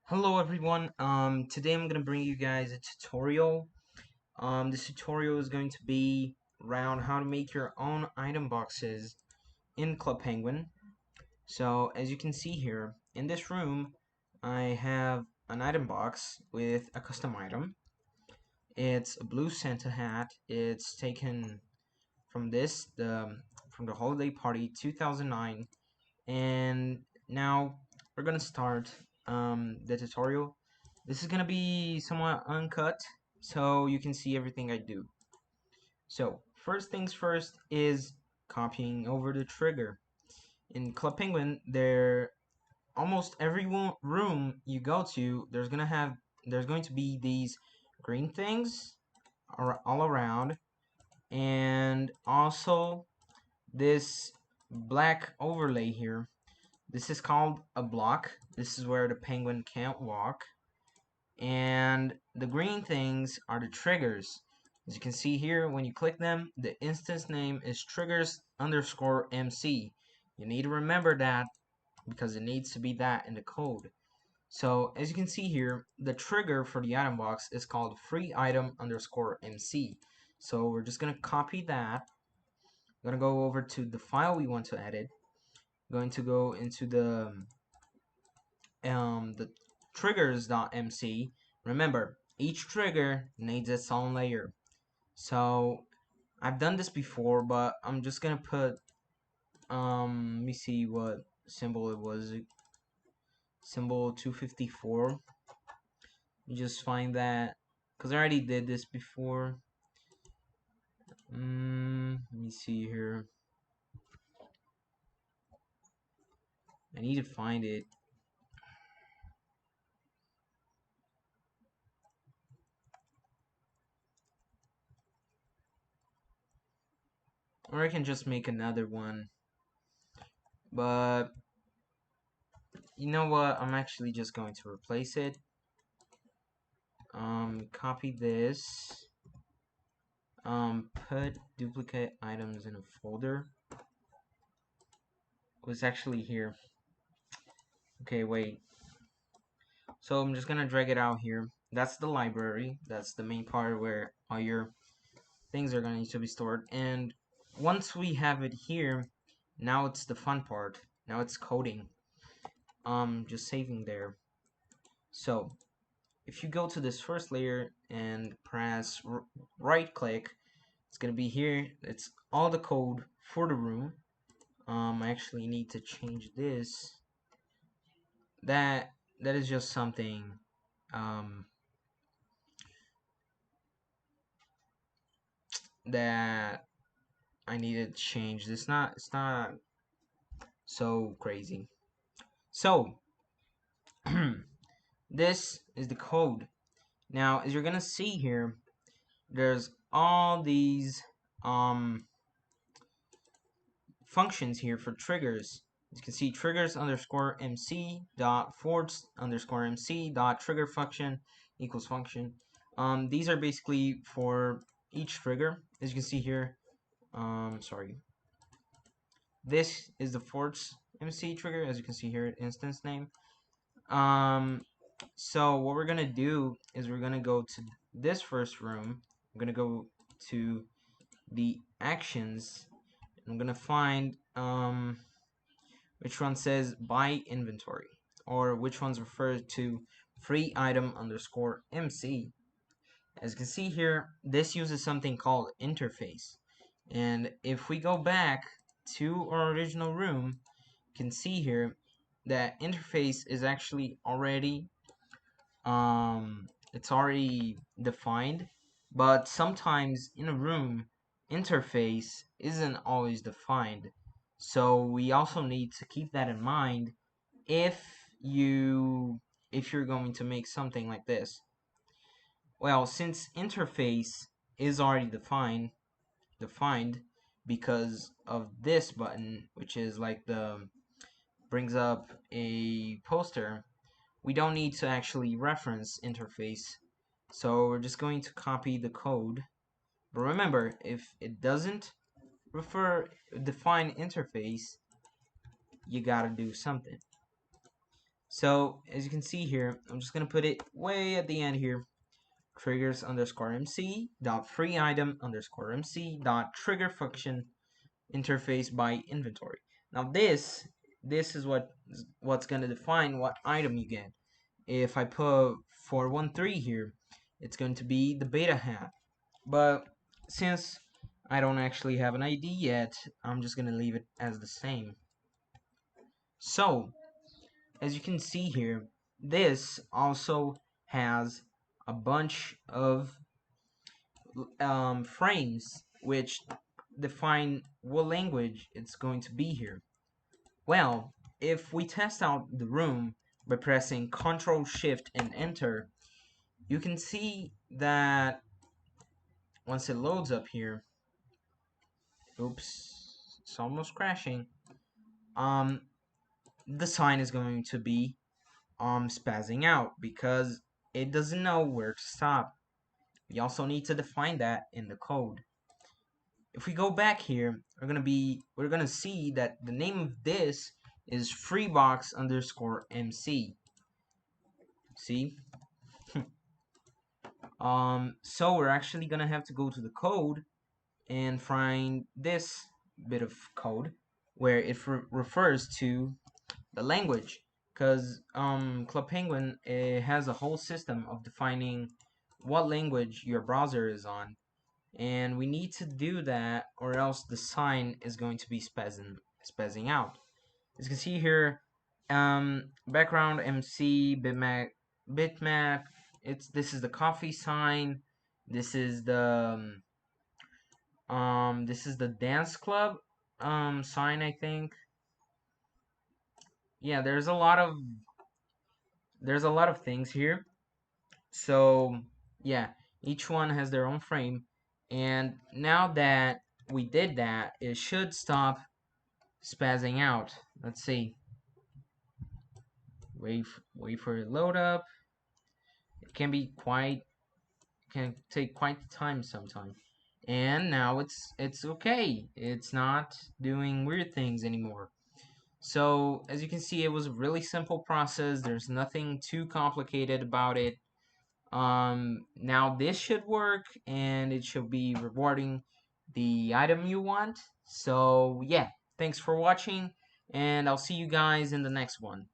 Hello everyone. Today I'm gonna bring you guys a tutorial. This tutorial is going to be around how to make your own item boxes in Club Penguin. So as you can see here in this room, I have an item box with a custom item. It's a blue Santa hat. It's taken from from the holiday party 2009, and now we're gonna start the tutorial. This is gonna be somewhat uncut, so you can see everything I do. So first things first is copying over the trigger. In Club Penguin, there almost every room you go to, there's going to be these green things all around, and also this black overlay here. This is called a block. This is where the penguin can't walk. And the green things are the triggers. As you can see here, when you click them, the instance name is triggers underscore MC. You need to remember that because it needs to be that in the code. So as you can see here, the trigger for the item box is called free item underscore MC. So we're just gonna copy that. We're gonna go over to the file we want to edit. Going to go into the triggers.mc. Remember, each trigger needs its own layer. So I've done this before, but I'm just gonna put let me see what symbol it was. Symbol 254. You just find that because I already did this before. Let me see here. I need to find it. Or I can just make another one. But you know what? I'm actually just going to replace it. Copy this. Put duplicate items in a folder. It was actually here. Okay, wait. So I'm just gonna drag it out here. That's the library. That's the main part where all your things are gonna need to be stored. And once we have it here, now it's the fun part. Now it's coding. Just saving there. So if you go to this first layer and press right click, it's gonna be here. It's all the code for the room. I actually need to change this. That is just something um that I needed to change. It's not so crazy. So this is the code. Now as you're gonna see here, there's all these functions here for triggers. As you can see, triggers underscore MC dot forwards underscore MC dot trigger function equals function. These are basically for each trigger. As you can see here, sorry. This is the forwards MC trigger. As you can see here, instance name. So what we're gonna do is we're gonna go to this first room. I'm gonna go to the actions. I'm gonna find which one says buy inventory, or which ones refer to free item underscore MC. As you can see here, this uses something called interface. And if we go back to our original room, you can see here that interface is actually already it's already defined, but sometimes in a room interface isn't always defined. So we also need to keep that in mind if you if you're going to make something like this. Well, since interface is already defined because of this button, which is like the brings up a poster, we don't need to actually reference interface. So we're just going to copy the code. But remember, if it doesn't define interface, you gotta do something. So as you can see here, I'm just gonna put it way at the end here. Triggers underscore MC dot free item underscore MC dot trigger function interface by inventory. Now this is what's gonna define what item you get. If I put 413 here, it's going to be the beta hat. But since I don't actually have an ID yet, I'm just gonna leave it as the same. So as you can see here, this also has a bunch of frames which define what language it's going to be here. Well, if we test out the room by pressing Ctrl Shift and Enter, you can see that once it loads up here, oops, it's almost crashing. Um, the sign is going to be spazzing out because it doesn't know where to stop. We also need to define that in the code. If we go back here, we're gonna see that the name of this is freebox underscore MC. See? So we're actually gonna have to go to the code and find this bit of code where it refers to the language, because Club Penguin has a whole system of defining what language your browser is on, and we need to do that or else the sign is going to be spazzing out. As you can see here, background MC bitmap. This is the coffee sign. This is the dance club sign, I think. Yeah, there's a lot of things here. So yeah, each one has their own frame, and now that we did that, it should stop spazzing out. Let's see. Wait for it load up. It can take quite the time sometimes. And now it's okay. It's not doing weird things anymore. So as you can see, it was a really simple process. There's nothing too complicated about it. Now this should work, and it should be rewarding the item you want. So yeah, thanks for watching, and I'll see you guys in the next one.